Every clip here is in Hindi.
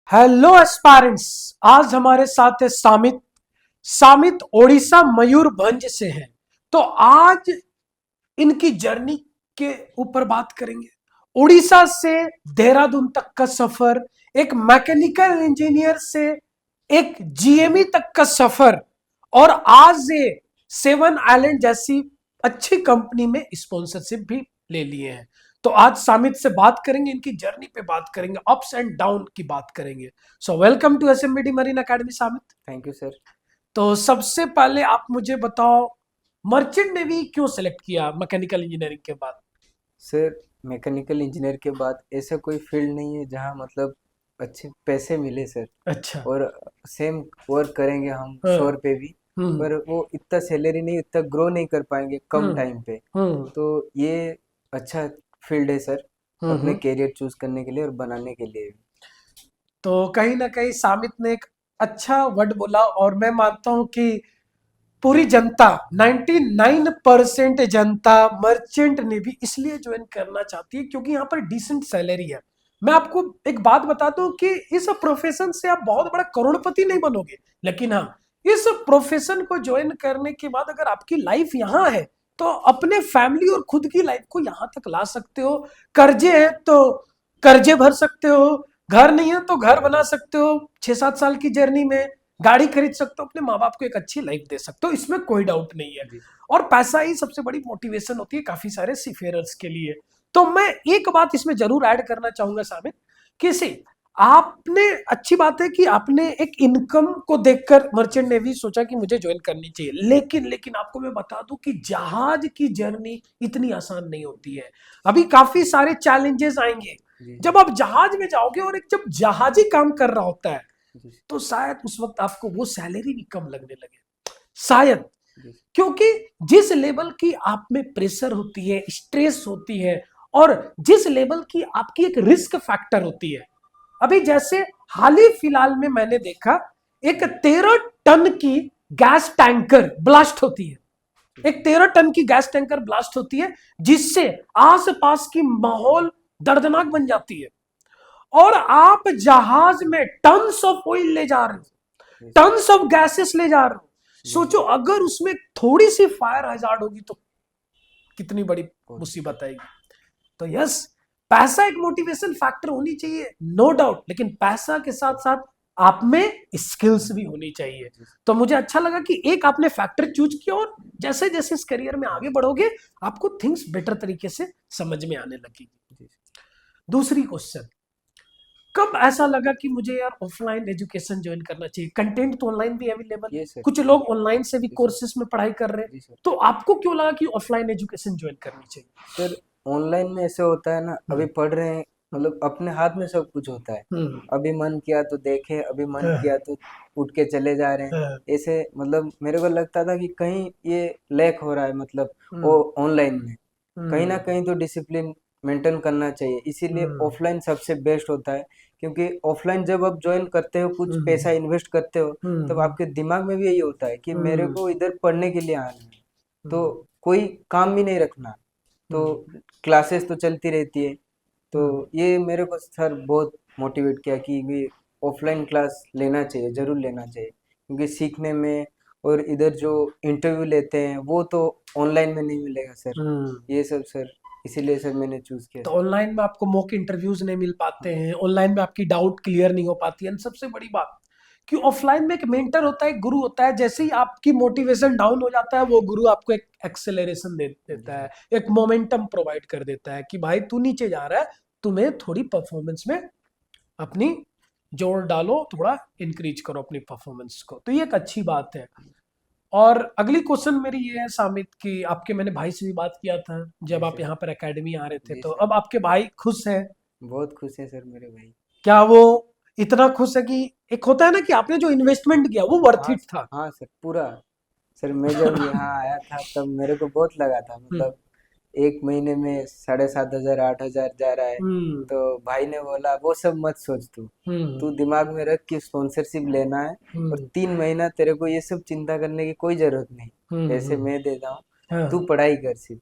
Hello aspirants. आज हमारे साथ है सामित। सामित ओडिशा मयूरभंज से हैं। तो आज इनकी जर्नी के ऊपर बात करेंगे। उड़ीसा से देहरादून तक का सफर, एक मैकेनिकल इंजीनियर से एक जीएमई तक का सफर, और आज ये सेवन आइलैंड जैसी अच्छी कंपनी में स्पॉन्सरशिप भी ले लिए हैं। तो आज सामित से बात करेंगे, इनकी जर्नी पे बात करेंगे, अप्स एंड डाउन की बात करेंगे। So welcome to SMBD marine academy Samit. Thank you sir. तो सबसे पहले आप मुझे बताओ, मर्चेंट नेवी क्यों सेलेक्ट किया मैकेनिकल इंजीनियरिंग के बाद? सर, मैकेनिकल इंजीनियर के बाद ऐसा कोई फील्ड नहीं है जहाँ मतलब अच्छे पैसे मिले सर। अच्छा। और सेम वर्क करेंगे हम हाँ। 100 रुपये भी, हम्म। पर वो इतना सैलरी नहीं, इतना ग्रो नहीं कर पाएंगे कम हम्म। टाइम पे। हम्म। तो ये अच्छा फील्ड है सर, अपने हम्म। कैरियर चूज करने के लिए और बनाने के लिए भी। तो कहीं ना कहीं सामित ने एक अच्छा वर्ड बोला, और मैं मानता हूं कि पूरी जनता, 99% जनता मर्चेंट नेवी इसलिए ज्वाइन करना चाहती है क्योंकि यहाँ पर डिसेंट सैलरी है। मैं आपको एक बात बताता हूँ कि इस प्रोफेशन से आप बहुत बड़ा करोड़पति नहीं बनोगे, लेकिन हाँ, इस प्रोफेशन को ज्वाइन करने के बाद अगर आपकी लाइफ यहाँ है तो अपने फैमिली और खुद की लाइफ को यहाँ तक ला सकते हो। कर्जे हैं तो कर्जे भर सकते हो, घर नहीं है तो घर बना सकते हो, 6-7 साल की जर्नी में गाड़ी खरीद सकते हो, अपने माँ बाप को एक अच्छी लाइफ दे सकते हो, इसमें कोई डाउट नहीं है। जी। और पैसा ही सबसे बड़ी मोटिवेशन होती है काफी सारे सीफेयरर्स के लिए। तो मैं एक बात इसमें जरूर ऐड करना चाहूंगा साबित, कि से आपने, अच्छी बात है कि आपने एक इनकम को देखकर मर्चेंट नेवी सोचा कि मुझे ज्वाइन करनी चाहिए, लेकिन लेकिन आपको मैं बता दूं कि जहाज की जर्नी इतनी आसान नहीं होती है। अभी काफी सारे चैलेंजेस आएंगे जी। जब आप जहाज में जाओगे, और एक जब जहाजी काम कर रहा होता है जी। तो शायद उस वक्त आपको वो सैलरी भी कम लगने लगे, शायद। जी। क्योंकि जिस लेवल की आप में प्रेशर होती है, स्ट्रेस होती है, और जिस लेवल की आपकी एक रिस्क फैक्टर होती है। अभी जैसे हाल ही फिलहाल में मैंने देखा, एक 13 टन की गैस टैंकर ब्लास्ट होती है। एक 13 टन की गैस टैंकर ब्लास्ट होती है, जिससे आसपास की माहौल दर्दनाक बन जाती है। और आप जहाज में टन्स ऑफ ऑयल ले जा रहे हो, जी सर। टन्स ऑफ गैसेस ले जा रहे हो। जी सोचो सर। अगर उसमें थोड़ी सी फायर हजार्ड होगी तो कितनी बड़ी बहुत। मुसीबत आएगी। तो यस, पैसा एक मोटिवेशन फैक्टर होनी चाहिए, नो डाउट, लेकिन पैसा के साथ साथ आप में स्किल्स भी होनी चाहिए। जी सर। तो मुझे अच्छा लगा कि एक आपने फैक्टर चूज किया, और जैसे जैसे इस करियर में आगे बढ़ोगे आपको थिंग्स बेटर तरीके से समझ में आने लगेगी। जी सर। दूसरी क्वेश्चन, कब ऐसा लगा कि मुझे यार ऑफलाइन एजुकेशन ज्वाइन करना चाहिए? कंटेंट तो ऑनलाइन भी अवेलेबल है, ये सर। कुछ लोग ऑनलाइन से भी जी सर। कोर्सेज में पढ़ाई कर रहे हैं। जी सर। तो आपको क्यों लगा कि ऑफलाइन एजुकेशन ज्वाइन करनी चाहिए? सर, ऑनलाइन में ऐसे होता है ना, अभी हम्म। पढ़ रहे हैं, मतलब अपने हाथ में सब कुछ होता है। हम्म। अभी मन किया तो देखे, अभी मन हाँ। किया तो उठ के चले जा रहे हैं। हाँ। ऐसे मतलब मेरे को लगता था कि कहीं ये लैक हो रहा है, मतलब वो हम्म। ऑनलाइन में कहीं ना हम्म। कहीं तो डिसिप्लिन मेंटेन करना चाहिए, इसीलिए हम्म। ऑफलाइन सबसे बेस्ट होता है। क्योंकि ऑफलाइन जब आप ज्वाइन करते हो, कुछ हम्म। पैसा इन्वेस्ट करते हो, तब हम्म। आपके दिमाग में भी यही होता है कि मेरे हम्म। को इधर पढ़ने के लिए आना है, तो हम्म। कोई काम भी नहीं रखना। तो हम्म। क्लासेस तो चलती रहती है। तो हम्म। ये मेरे को सर बहुत मोटिवेट किया कि भी ऑफलाइन क्लास लेना चाहिए, ज़रूर लेना चाहिए, क्योंकि सीखने में और इधर जो इंटरव्यू लेते हैं वो तो ऑनलाइन में नहीं मिलेगा सर। हम्म। ये सब सर, इसीलिए सर मैंने चूज़ किया तो सर। ऑनलाइन में आपको मॉक इंटरव्यूज नहीं मिल पाते हाँ। हैं, ऑनलाइन में आपकी डाउट क्लियर नहीं हो पाती है, और सबसे बड़ी बात कि ऑफलाइन में एक मेंटर होता है, एक गुरु होता है। जैसे ही आपकी मोटिवेशन डाउन हो जाता है, वो गुरु आपको एक एक्सेलरेशन दे जी देता है, सर। एक मोमेंटम प्रोवाइड कर देता है कि भाई तू नीचे जा रहा है, तुम्हें थोड़ी परफॉर्मेंस में अपनी जोर डालो, थोड़ा इंक्रीज करो अपनी परफॉर्मेंस को। तो ये एक अच्छी बात है। और अगली क्वेश्चन मेरी ये है सामित, कि आपके, मैंने भाई से भी बात किया था जी जब आप सर। यहाँ पर एकेडमी आ रहे थे, जी तो सर। अब आपके भाई खुश हैं? बहुत खुश है सर मेरे भाई। क्या वो इतना खुश है कि एक होता है ना कि आपने जो इन्वेस्टमेंट किया वो वर्थ हाँ इट था? हाँ सर, पूरा। सर, मैं जब यहाँ आया था तब मेरे को बहुत लगा था, हम्म। मतलब एक महीने में 7,500 8,000 जा रहा है। हम्म। तो भाई ने बोला वो सब मत सोच, तू हम्म। तू दिमाग में रख कि स्पॉन्सरशिप लेना है, और हम्म। 3 महीना तेरे को ये सब चिंता करने की कोई जरूरत नहीं, पैसे हम्म। मैं देता हूँ, तू हाँ। पढ़ाई कर सिर्फ।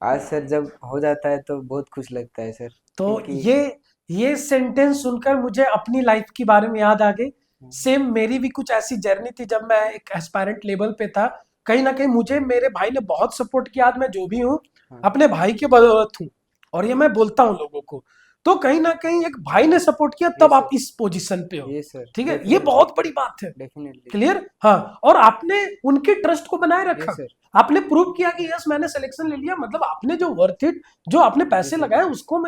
आज सर जब हो जाता है तो बहुत खुश लगता है सर, तो क्योंकि ये ये सेंटेंस सुनकर मुझे अपनी लाइफ के बारे में याद आ गई। सेम मेरी भी कुछ ऐसी जर्नी थी जब मैं एक एस्पायरेंट लेवल पे था। कहीं ना कहीं मुझे मेरे भाई ने बहुत सपोर्ट किया। आज मैं जो भी हूँ हाँ अपने भाई के बदौलत हूँ, और ये मैं बोलता हूँ लोगों को। तो कहीं ना कहीं एक भाई ने सपोर्ट किया ये तब आप सर, इस पोजीशन पे हो। ये सर, ठीक है, ये डेफिनेटली, बहुत बड़ी बात है। Definitely sir, clear. हाँ, और आपने उनके ट्रस्ट को बनाए ये रखा। सर, आपने प्रूव किया कि यस मैंने सिलेक्शन ले लिया, मतलब आपने जो वर्थ इट, जो आपने ये पैसे सर, लगाए उसको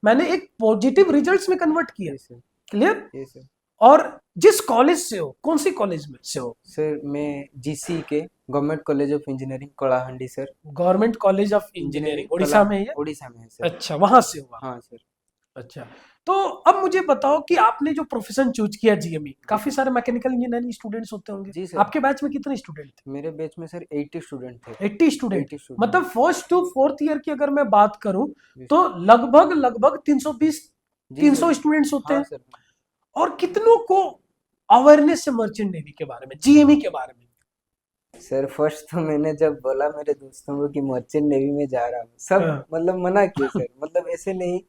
मैंने एक पॉजिटिव रिजल्ट्स में कन्वर्ट किया। ये सर, क्लियर। ये सर। और जिस कॉलेज से हो, कौन सी कॉलेज में से हो? सर मैं जीसी के government college of engineering Kalahandi sir, government college of engineering engineering कला उड़ीसा में ही है। उड़ीसा में है सर। अच्छा, वहां से हुआ। हाँ सर। अच्छा, तो अब मुझे बताओ कि आपने जो प्रोफेशन चूज किया जीएमई, जी काफी सर, सारे मैकेनिकल इंजीनियरिंग स्टूडेंट्स होते होंगे। जी सर। आपके बैच में कितने स्टूडेंट थे? मेरे बैच में सर 80 स्टूडेंट थे। 80 स्टूडेंट। 80 स्टूडेंट। मतलब फर्स्ट टू फोर्थ ईयर की अगर मैं बात करूं जी तो सर। लगभग लगभग 320 जी सर। 300 स्टूडेंट्स होते हाँ हैं। सर। और कितनों को अवेयरनेस है मर्चेंट नेवी के बारे में, जीएमई के बारे में? सर फर्स्ट तो मैंने जब बोला मेरे दोस्तों को कि मर्चेंट नेवी में जा रहा हूँ, सब हाँ। मतलब मना किए सर। मतलब ऐसे नहीं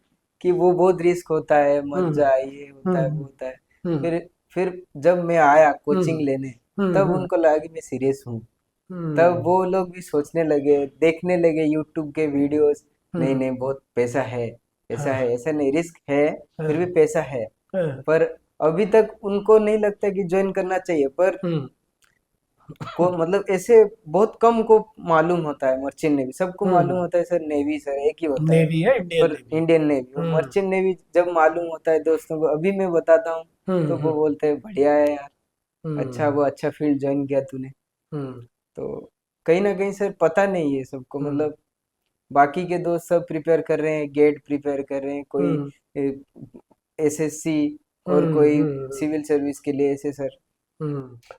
कि वो बहुत रिस्क होता है, मत हम्म जा, ये होता है, वो हम्म होता है। हम्म फिर जब मैं आया हम्म कोचिंग लेने, तब हम्म उनको लगा कि मैं सीरियस हूँ। तब हम्म वो लोग भी सोचने लगे, देखने लगे यूट्यूब के वीडियोस। नहीं हम्म नहीं, बहुत पैसा है, ऐसा हाँ है, ऐसा नहीं, रिस्क है, फिर भी हाँ पैसा है। हाँ पर अभी तक उनको नहीं लगता कि ज्वाइन करना चाहिए। पर हम्म को मतलब ऐसे बहुत कम को मालूम होता है मर्चेंट नेवी। सबको मालूम हम्म होता है सर नेवी सर एक ही होता है। नेवी है, इंडियन पर नेवी। इंडियन नेवी और हम्म मर्चेंट नेवी जब मालूम होता है दोस्तों को, अभी मैं बताता हूँ, तो वो हम्म बोलते हैं बढ़िया है यार, अच्छा, हम्म वो अच्छा फील्ड ज्वाइन किया तूने। हम्म तो कहीं ना कहीं सर पता नहीं है सबको। हम्म मतलब बाकी के दोस्त सब प्रिपेयर कर रहे हैं, गेट प्रिपेयर कर रहे हैं, कोई हम्म एसएससी, और कोई हम्म सिविल सर्विस के लिए ऐसे सर।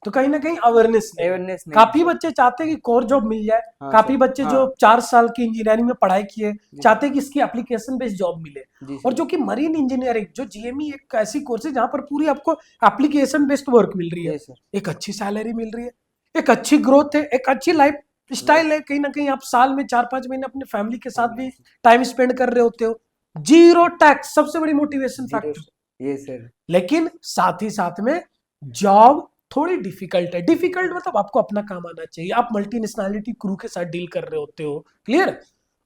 तो कहीं ना कहीं अवेयरनेस नहीं है। अवेयरनेस नहीं है काफी सर। बच्चे चाहते हैं कि कोर जॉब मिल जाए। हाँ काफी सर। बच्चे हाँ। जो 4 साल की इंजीनियरिंग में पढ़ाई किए जी सर। चाहते हैं कि इसकी एप्लीकेशन बेस्ड जॉब मिले। जी और सर। जो कि मरीन इंजीनियरिंग, जो जीएमई एक ऐसी कोर्स है जहां पर पूरी आपको एप्लीकेशन बेस्ड वर्क मिल रही है, ये सर। एक अच्छी सैलरी मिल रही है, एक अच्छी ग्रोथ है, एक अच्छी लाइफ लाइफ। स्टाइल है। कहीं ना कहीं आप साल में 4-5 महीने अपने फैमिली के साथ फैमिली भी के साथ। टाइम स्पेंड कर रहे होते हो। जीरो टैक्स सबसे बड़ी मोटिवेशन जीरो। फैक्टर। ये सर। लेकिन साथ ही साथ में जॉब थोड़ी डिफिकल्ट है। डिफिकल्ट मतलब आपको अपना काम आना चाहिए, आप मल्टीनेशनैलिटी क्रू के साथ डील कर रहे होते हो। क्लियर।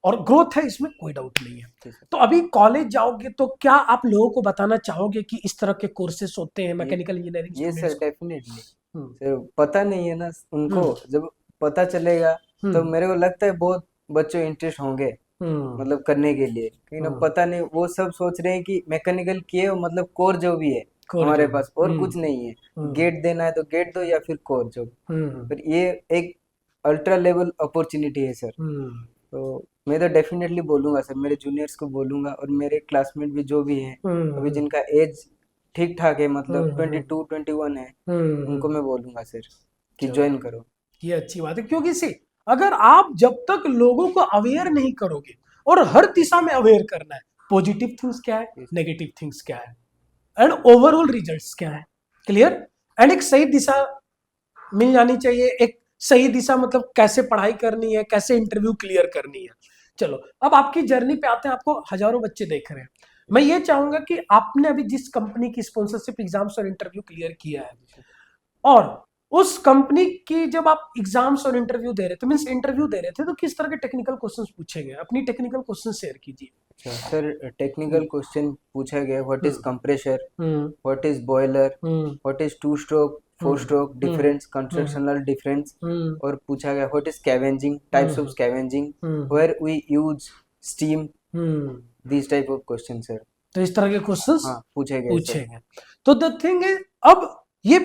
और ग्रोथ है, इसमें कोई डाउट नहीं है। जी सर। तो अभी कॉलेज जाओगे तो क्या आप लोगों को बताना चाहोगे कि इस तरह के कोर्सेस होते हैं ये मैकेनिकल इंजीनियरिंग ये स्टूडेंट्स सर को? डेफिनेटली। हम्म सर पता नहीं है ना उनको। हम्म जब पता चलेगा तो हम्म मेरे को लगता है बहुत बच्चों इंटरेस्ट होंगे, हम्म मतलब करने के लिए। कहीं ना हम्म पता नहीं, वो सब सोच रहे हैं कि मैकेनिकल किए हो मतलब कोर जो भी है कोर हमारे जॉब। पास, और कुछ नहीं है। हम्म गेट देना है तो गेट दो, या फिर कोर जॉब। हम्म पर ये एक अल्ट्रा लेवल अपॉर्चुनिटी है सर। हम्म तो मैं तो डेफिनेटली बोलूंगा सर, मेरे जूनियर्स को बोलूंगा, और मेरे क्लासमेट भी जो भी हैं अभी हम्म जिनका एज ठीक ठाक है, मतलब हम्म 22-21 है, उनको हम्म मैं बोलूंगा सर कि चलो, ज्वाइन करो। ये अच्छी बात है। क्योंकि से अगर आप जब तक लोगों को अवेयर नहीं करोगे, और हर दिशा में अवेयर करना है, पॉजिटिव थिंग्स क्या है, Yes, नेगेटिव थिंग्स क्या है, एंड ओवरऑल रिजल्ट्स क्या है। क्लियर। एंड एक सही दिशा मिल जानी चाहिए। एक सही दिशा मतलब कैसे पढ़ाई करनी है, कैसे इंटरव्यू क्लियर करनी है। चलो, अब आपकी जर्नी पे आते हैं। आपको हजारों बच्चे देख रहे हैं। मैं ये चाहूंगा कि आपने अभी जिस कंपनी की स्पॉन्सरशिप एग्जाम्स और इंटरव्यू क्लियर किया है, जी सर। और उस कंपनी की जब आप एग्जाम्स और इंटरव्यू दे रहे थे, मीन्स इंटरव्यू दे रहे थे, तो किस तरह के टेक्निकल क्वेश्चंस पूछे गए? अपनी टेक्निकल क्वेश्चन शेयर कीजिए। अच्छा सर, टेक्निकल क्वेश्चन पूछा गया, what is hmm compressor, hmm what is boiler, hmm what is two stroke, four hmm stroke hmm difference, constructional difference. Hmm और पूछा गया what is scavenging, types of hmm scavenging, hmm where we use steam, hmm this type of question sir. तो इस तरह के क्वेश्चंस हाँ पूछे गए सर। पूछे गए। तो द थिंग है, अब ये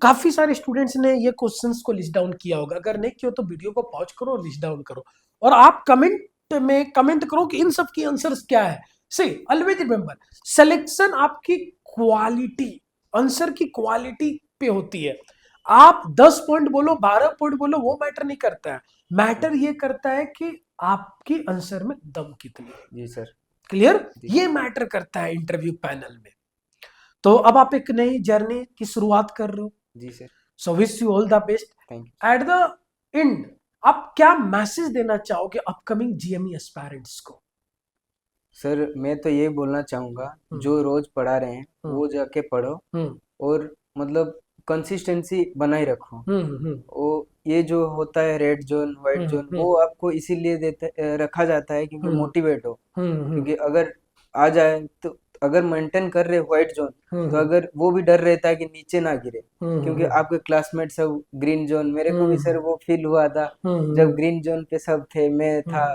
काफी सारे स्टूडेंट्स ने ये क्वेश्चंस को लिस्ट डाउन किया होगा। अगर नहीं किया तो वीडियो को पॉज करो और लिस्ट डाउन करो, और आप कमेंट में कमेंट करो कि इन सब की आंसर्स क्या है। सी ऑलवेज रिमेंबर, सिलेक्शन आपकी क्वालिटी, आंसर की क्वालिटी पे होती है। आप 10 पॉइंट बोलो, 12 पॉइंट बोलो, वो मैटर नहीं करता है। मैटर ये करता है कि आपकी आंसर में दम कितनी है। जी सर। क्लियर। जी ये सर। मैटर करता है इंटरव्यू पैनल में। तो अब आप एक नई जर्नी की शुरुआत कर रहे हो। जी sir. So wish you all the best. Thank you. At the end आप क्या मैसेज देना चाहोगे अपकमिंग जीएमई एस्पायरेंट्स को? सर मैं तो ये बोलना चाहूँगा, जो रोज पढ़ा रहे हैं वो जाके पढ़ो हम्म और मतलब कंसिस्टेंसी बनाए रखो। हम्म वो ये जो होता है रेड जोन वाइट जोन, हम्म वो आपको इसीलिए रखा जाता है क्योंकि हम्म मोटिवेट हो। हम्म क्योंकि अगर आ जाए तो, अगर मेंटेन कर रहे व्हाइट जोन, तो हम्म अगर वो भी डर रहता है कि नीचे ना गिरे, क्योंकि हम्म आपके क्लासमेट सब ग्रीन जोन, मेरे को भी सर हम्म वो फील हुआ था जब ग्रीन जोन पे सब थे, मैं था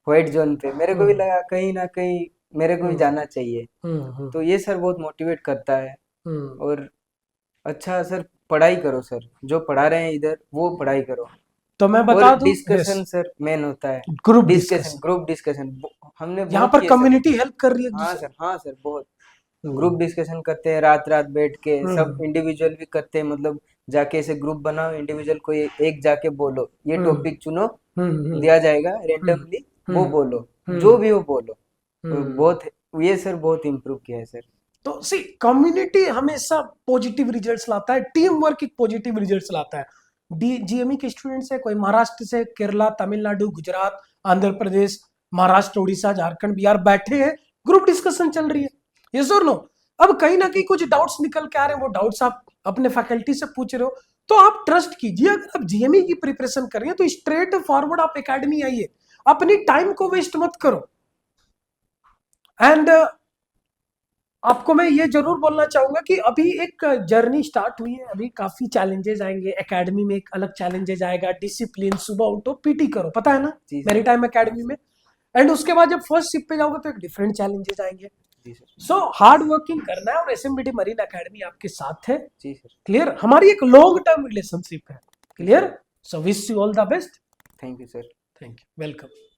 व्हाइट जोन पे, मेरे को भी लगा कहीं ना कहीं मेरे को भी जाना चाहिए। तो ये सर बहुत मोटिवेट करता है। हम्म और अच्छा सर, पढ़ाई करो सर, जो पढ़ा रहे हैं इधर वो पढ़ाई करो। तो मैं और बता दूं, यस, डिस्कशन सर मेन होता है। Group discussion, discussion group discussion हमने यहाँ बहुत पर किए सर। कम्युनिटी हेल्प कर रही है एक हाँ दूसरे सर, हाँ सर, बहुत हम्म ग्रुप डिस्कशन करते हैं, रात रात बैठ के सब, हम्म इंडिविजुअल भी करते हैं, मतलब जाके ऐसे ग्रुप बनाओ, इंडिविजुअल को एक जाके बोलो, ये हम्म टॉपिक चुनो, हम्म दिया जाएगा हम्म रेंडमली, वो हम्म बोलो, जो हम्म भी वो बोलो। और हम्म बहुत, ये सर बहुत इम्प्रूव किया है सर। तो सी कम्युनिटी हमेशा पॉजिटिव रिजल्ट्स लाता है, टीम वर्क एक पॉजिटिव रिजल्ट्स लाता है। डी जीएमई के स्टूडेंट्स है, कोई महाराष्ट्र से, केरला, तमिलनाडु, गुजरात, आंध्र प्रदेश, महाराष्ट्र, उड़ीसा, झारखंड, बिहार बैठे हैं, ग्रुप डिस्कशन चल रही है, यस और नो। अब कहीं ना कहीं कुछ डाउट्स निकल के आ रहे हैं, वो डाउट्स आप अपने फैकल्टी से पूछ रहे हो, तो आप ट्रस्ट कीजिए। अगर आप जीएमई की प्रिपरेशन कर रही है तो स्ट्रेट फॉरवर्ड आप एकेडमी आइए, अपनी टाइम को वेस्ट मत करो। एंड आपको मैं ये जरूर बोलना चाहूंगा कि अभी एक जर्नी स्टार्ट हुई है, अभी काफी चैलेंजेस आएंगे एकेडमी में, एक अलग चैलेंजेस आएगा, डिसिप्लिन, सुबह उठो पीटी करो, पता है ना, जी मेरी सर। टाइम हाँ एकेडमी सर। में। एंड उसके बाद जब फर्स्ट शिप पे जाओगे तो एक डिफरेंट चैलेंजेस आएंगे। जी सर। सो हार्ड वर्किंग करना है, और एसएमबीटी मरीन एकेडमी आपके साथ है। जी सर। क्लियर, हमारी एक लॉन्ग टर्म रिलेशनशिप है। जी sir. Clear, so wish you all the best. Thank you sir. Thank you, welcome.